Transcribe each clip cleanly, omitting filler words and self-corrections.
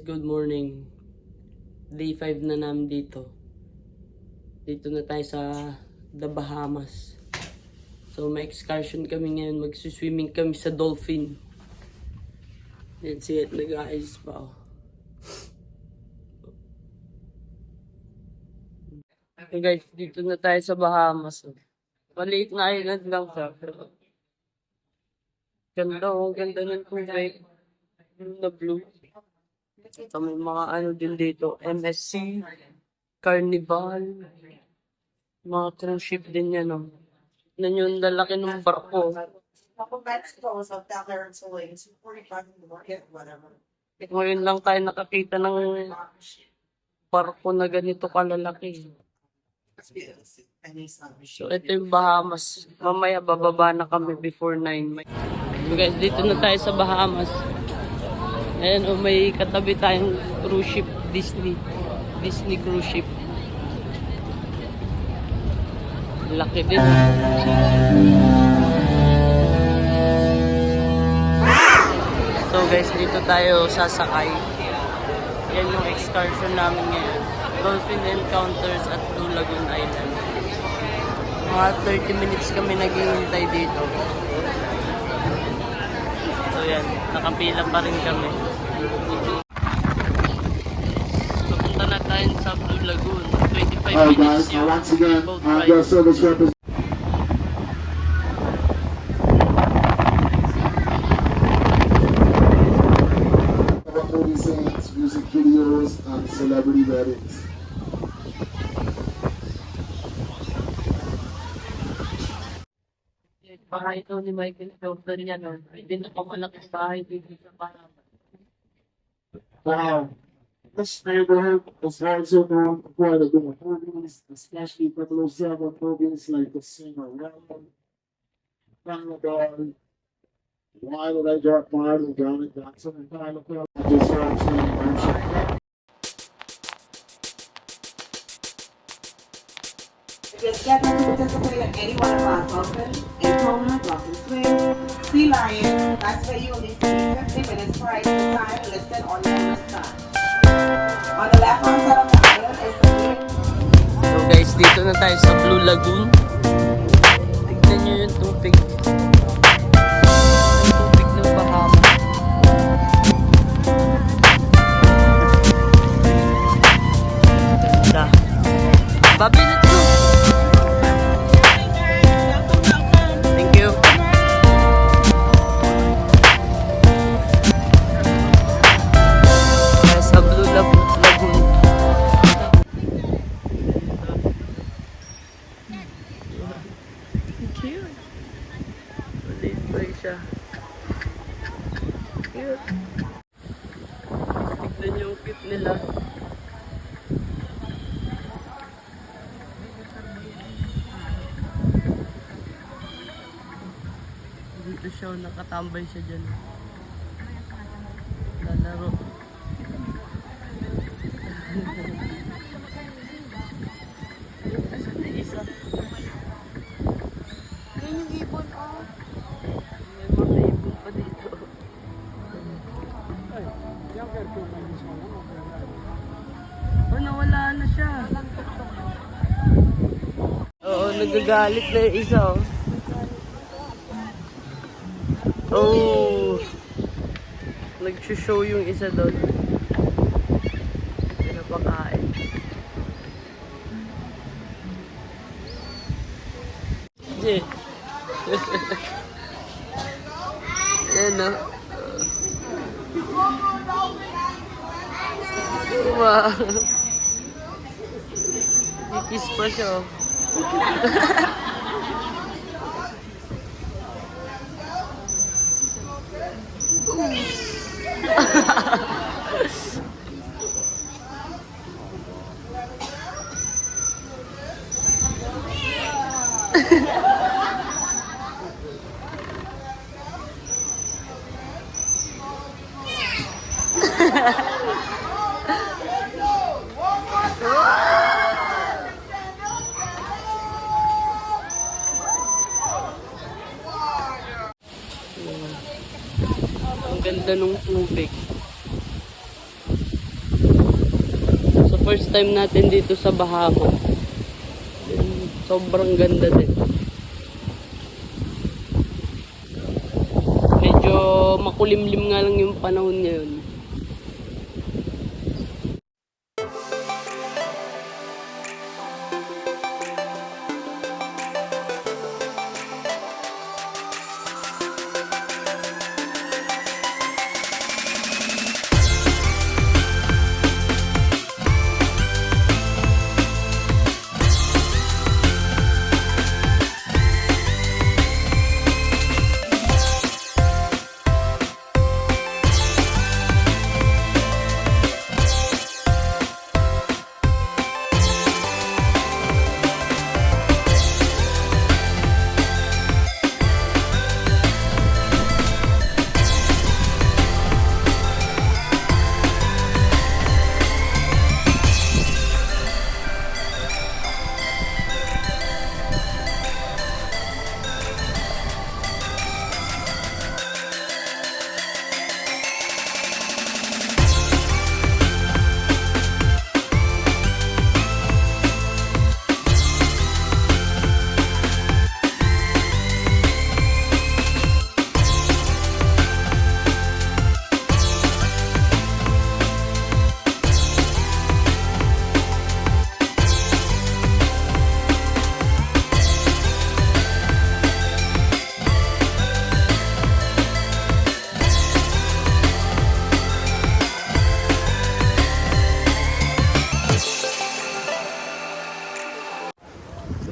good morning. Day 5 na namin dito. Dito na tayo sa The Bahamas. So may excursion kami ngayon. Magsuswimming kami sa dolphin. Yan siya, nag-aayos pa ako. Okay guys, dito na tayo sa Bahamas. Maliit na island lang siya. Pero ganda ganda ng tubig. Blue na blue. So, may mga ano din dito, MSC, Carnival, mga cruise ship din yan, no? Yan yung lalaki ng barko. Ngayon lang tayo nakakita ng barko na ganito kalalaki. So, ito yung Bahamas. Mamaya bababa na kami before 9. So, guys, dito na tayo sa Bahamas. Ayan, may katabi tayong cruise ship, Disney cruise ship. Laki din. So guys, dito tayo sasakay. Yan yung excursion namin ngayon. Dolphin Encounters at Blue Lagoon Island. Mga 30 minutes kami naghihintay dito. So yan, nakapila pa rin kami. Papunta na tayo sa Blue Lagoon. 25 minutes yung boat ride. Music videos and celebrity weddings. Bahay ito ni Michael Jordan yan. Hindi na pamalaking bahay dito sa Bahamas. Wow. This neighborhood is also known for quite a bit of movies, especially 007 movies like The Singer Ramen, Panadol, Why Did I Drop Mine with Johnny Johnson and Tyler Perry. Just If you're scheduled to participate in any one of our dolphin, Kona, dolphin swim, sea lion, that's where you will need to be 50 minutes prior to the time listed on your wristband. On the left hand side of the island is the green. So guys, dito na tayo sa Blue Lagoon. Tignan nyo yung tubig. Yung tubig ng Bahamas. Ganda. Bobby, let's go! Thank you. Sa Blue Lagoon. Cute. Maliit pa siya. Cute. Tignan yung cute nila. Dito siya, nakatambay siya dyan. Lalaro. Asan na isa? Yan yung ibon, oh. May mga ibon pa dito. Oh, nawala na siya. Oo, nagagalit na yung isa, oh. Oh! Nag-show yung isa doon. Pinapakain. Hindi. Ayan, no? Wow! Kikis pa siya, oh. Ang ganda ng tubig. First time natin dito sa Bahamas. Sobrang ganda din. Medyo makulimlim nga lang yung panahon ngayon.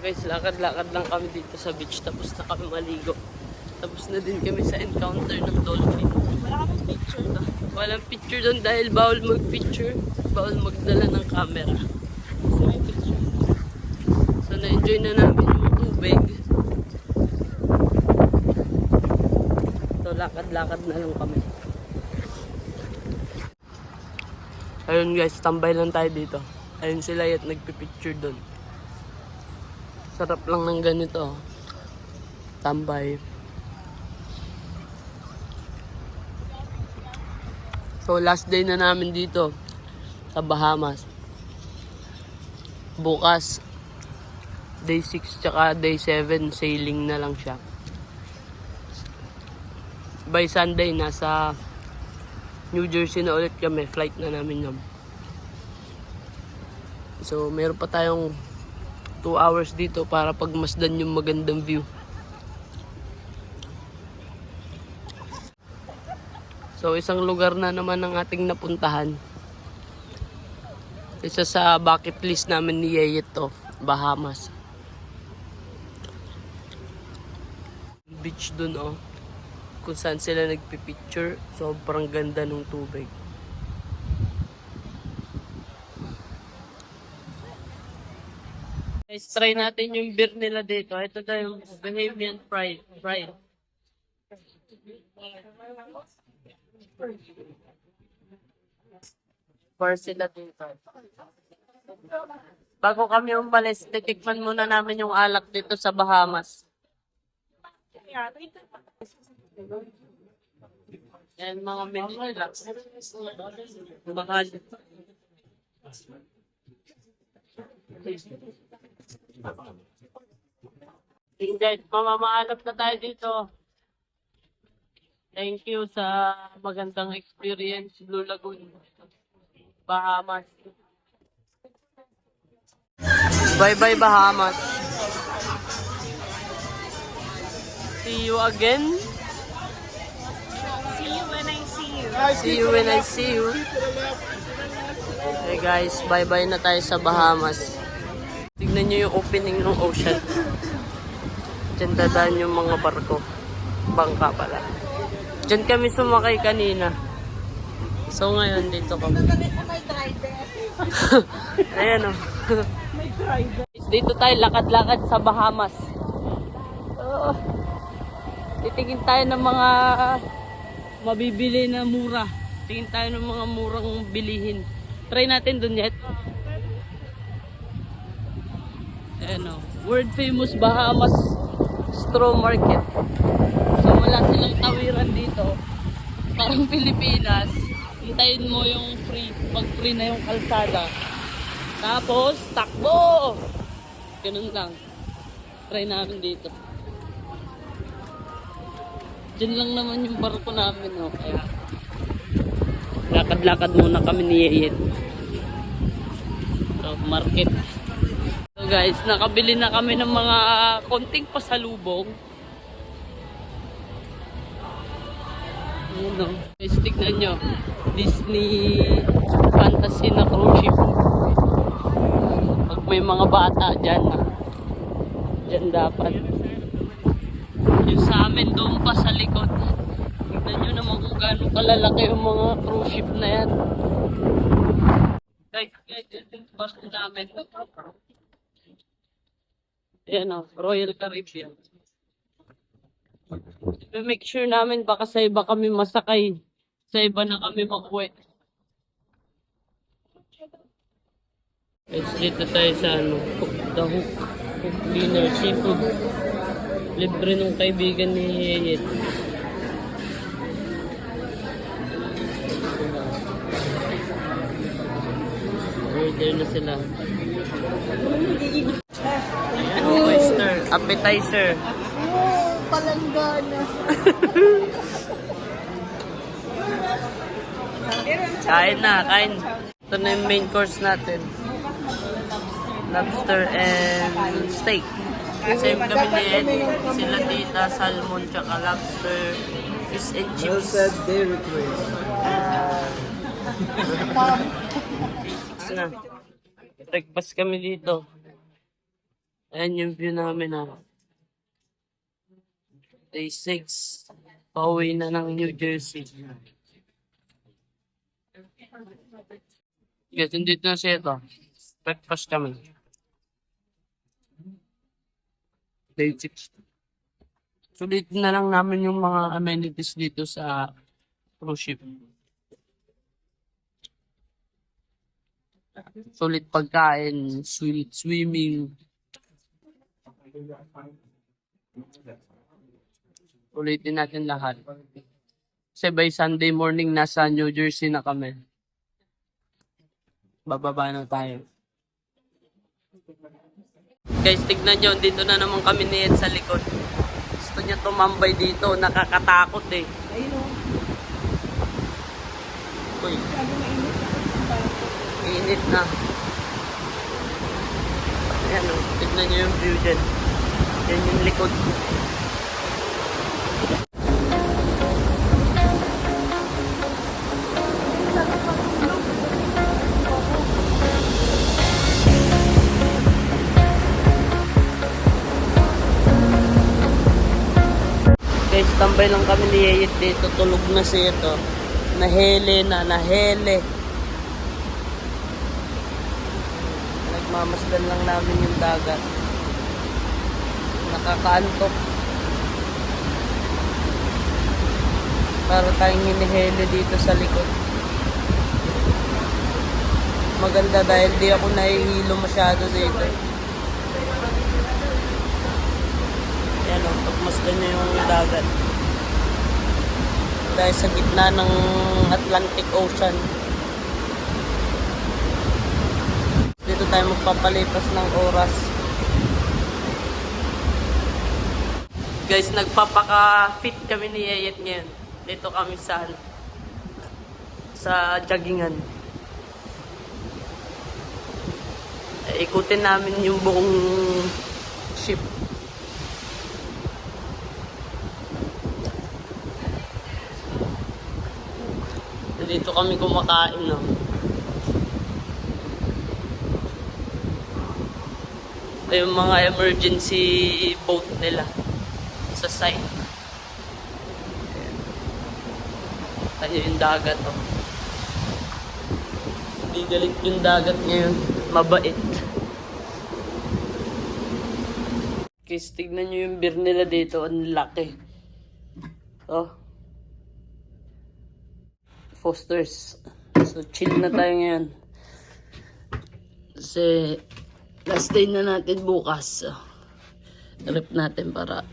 Guys, lakad-lakad lang kami dito sa beach. Tapos na kami maligo. Tapos na din kami sa encounter ng dolphin. Wala kaming picture doon. Walang picture doon dahil bawal mag-picture. Bawal magdala ng camera. Kasi may picture. So, na-enjoy na namin yung tubig. So, lakad-lakad na lang kami. Ayun guys, tambay lang tayo dito. Ayun sila at nagpipicture doon. Sarap lang ng ganito. Tambay. So last day na namin dito sa Bahamas. Bukas day 6 tsaka day 7 sailing na lang siya. By Sunday nasa New Jersey na ulit kami. Flight na namin yun. So meron pa tayong 2 hours dito para pagmasdan yung magandang view. So isang lugar na naman ang ating napuntahan. Isa sa bucket list namin ni Yeye to, Bahamas. Beach dun oh. Kung saan sila nagpipicture. Sobrang ganda ng tubig. Guys, try natin yung beer nila dito. Ito daw yung Bahamian Pride. Bar sila dito. Bago kami umalis, titikman muna namin yung alak dito sa Bahamas. Yan mga menu nila. Mahal. Guys, mamamaalap na tayo dito. Thank you sa magandang experience, Blue Lagoon, Bahamas. Bye-bye, Bahamas. See you again. See you when I see you. See you when I see you. Hey guys, bye-bye na tayo sa Bahamas. Tignan nyo yung opening ng ocean. Diyan dadaan yung mga barko. Bangka pala. Diyan kami sumakay kanina. So ngayon dito kami. Ayan o. Dito tayo lakad-lakad sa Bahamas. Titingin tayo ng mga mabibili na mura. Tingin tayo ng mga murang bilihin. Try natin dun yet. Ayan o. World famous Bahamas Straw Market. So wala silang tawiran dito. Parang Pilipinas. Hintayin mo yung free. Pag free na yung kalsada, Tapos, takbo! Ganun lang. Try namin dito. Diyan lang naman yung barko namin, oh. Kaya, lakad-lakad muna kami ni Yeyet. So, market. So guys, nakabili na kami ng mga konting pasalubong. Ayan, oh. Guys, tignan nyo. Disney Fantasy na cruise ship. Pag may mga bata dyan, dyan dapat. Yung sa amin doon pa sa likod. Tignan nyo naman kung gano'ng kalalaki yung mga cruise ship na yan. Guys, ito yung barko namin. Ayan o, Royal Caribbean. Make sure namin baka sa iba kami masakay. Sa iba na kami makuwi. Guys, dito tayo sa The Hook. Hook Dinner Seafood. Libre nung kaibigan ni Yeyet. Order na sila. Ayan, oyster. Appetizer. Palanggana. Kain na, kain. Ito na yung main course natin. Lobster and steak. Same kami ni Ed. Sila tita, salmon, tsaka lobster, fish and chips. Dairy Queen. Basics na. Breakfast kami dito. Ayan yung view namin ha. Day 6. Pauwi na ng New Jersey. Guys, dito na siya ito. Breakfast kami. Day 6. Sulitin na lang namin yung mga amenities dito sa cruise ship. Sulit pagkain, swimming. Ulitin natin lahat. Kasi by Sunday morning, nasa New Jersey na kami. Bababa na tayo. Guys, tignan nyo, dito na naman kami ni Ed sa likod. Gusto niya tumambay dito, nakakatakot eh. Uy. Init na. Ayan o, tignan nyo yung view dyan. Yan yung likod. Guys, tambay lang kami ni Yeyet dito. Tulog na siya ito. Nahele na, nahele. Nagmamasdan lang namin yung dagat. Nakakaantok. Para tayong hinihele dito sa likod. Maganda dahil di ako nahihilo masyado dito. Yan o, pagmasdan nyo yung dagat. Dahil sa gitna ng Atlantic Ocean. Dito tayo magpapalipas ng oras. Guys, nagpapaka-fit kami ni Yeyet ngayon. Dito kami sa joggingan. Ikutin namin yung buong ship. Dito kami kumakain, no. Ito yung mga emergency boat nila sa side. Tayo yung dagat, oh. Hindi galit yung dagat ngayon. Mabait. Guys, tignan nyo yung beer nila dito. Ang laki. Oh. Foster's. So, chill na tayo ngayon. Kasi, last day na natin bukas. Trip natin para,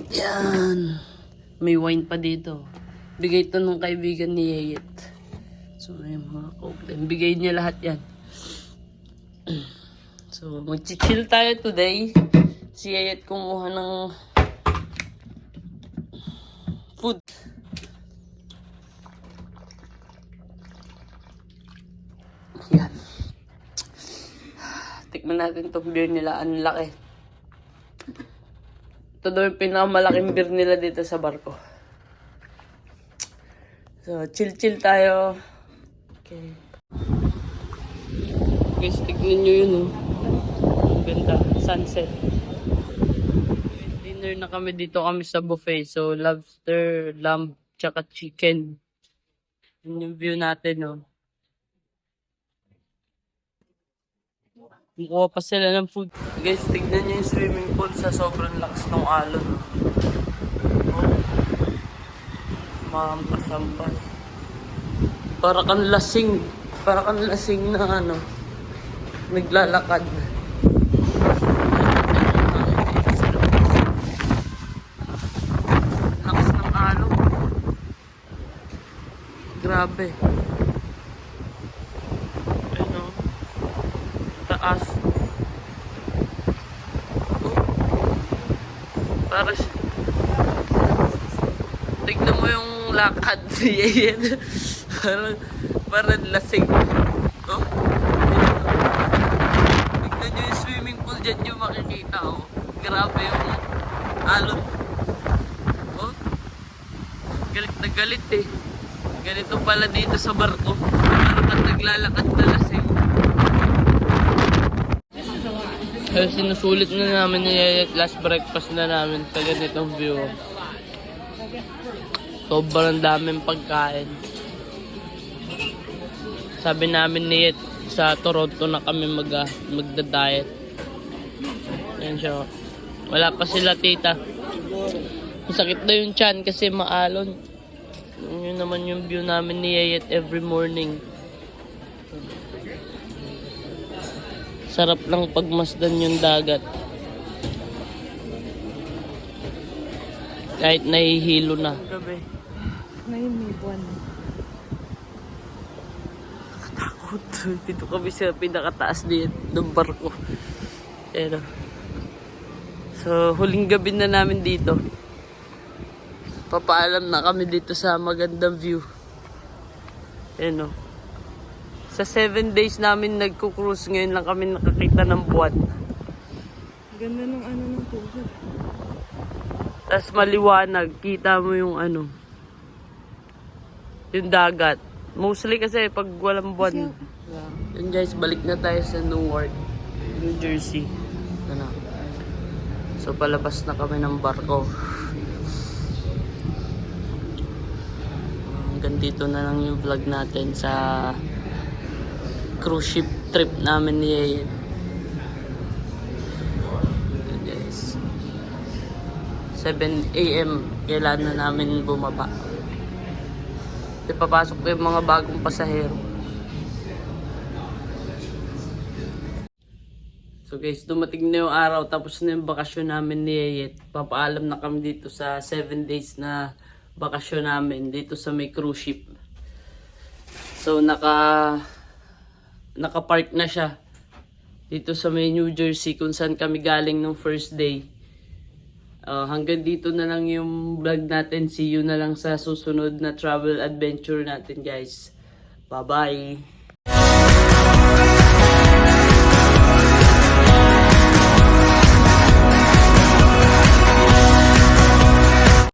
yan. May wine pa dito. Bigay ito ng kaibigan ni Yeyet. So, may mga coke din. Bigay niya lahat yan. So, mag-chill tayo today. Si Ayet kumuha ng food. Yan. Tikman natin itong beer nila. Ang laki. Ito daw yung pinakamalaking beer nila dito sa barko. So, chill tayo. Okay. Guys, tignan nyo yun, oh. Ang ganda. Sunset. Dinner na kami dito kami sa buffet. So, lobster, lamb, tsaka chicken. Yun yung view natin, oh. Kukuha pa sila ng food. Guys, tignan nyo yung swimming pool sa sobrang lakas ng alon. Oh. Mahampas-hampas. Para kang lasing. Para kang lasing na ano. Naglalakad. Lakas ng alon. Grabe. Taas. Para tignan mo yung lakad niya. Parang lasing. Oh. Tignan nyo yung swimming pool dyan yung makikita. Oh. Grabe yung alon. Oh. Galit na galit eh. Ganito pala dito sa barko. Parang kang naglalakad na lasing. Kaya sinusulit na namin ni Yayet last breakfast na namin sa ganitong view. Sobrang daming pagkain. Sabi namin ni Yayet sa Toronto na kami magda-diet. Ayan siya. Wala pa sila tita. Masakit na yung tiyan kasi maalon. Yun naman yung view namin ni Yayet every morning. Sarap lang pagmasdan yung dagat. Kahit nahihilo na. Gabi. Ngayon may buwan. Takot. Dito kami sa pinakataas ng barko. Pero, so, huling gabi na namin dito. Papaalam na kami dito sa magandang view. Ayan o. Sa 7 days namin nagko-cruise, ngayon lang kami nakakita ng buwan. Ganda ng ano ng tubig. Tapos maliwanag, kita mo yung ano, yung dagat. Mostly kasi pag walang buwan. Yun guys, balik na tayo sa Newark, New Jersey. Ano? So palabas na kami ng barko. Hanggang dito na lang yung vlog natin sa cruise ship trip namin ni Yayet. Guys, 7 AM kailan na namin bumaba. Papasok ko yung mga bagong pasahero. So guys, dumating na yung araw, tapos na yung bakasyon namin ni Yayet. Papaalam na kami dito sa 7 days na bakasyon namin dito sa may cruise ship. So nakapark na siya dito sa may New Jersey kung saan kami galing nung first day. Hanggang dito na lang yung vlog natin. See you na lang sa susunod na travel adventure natin guys. Bye bye.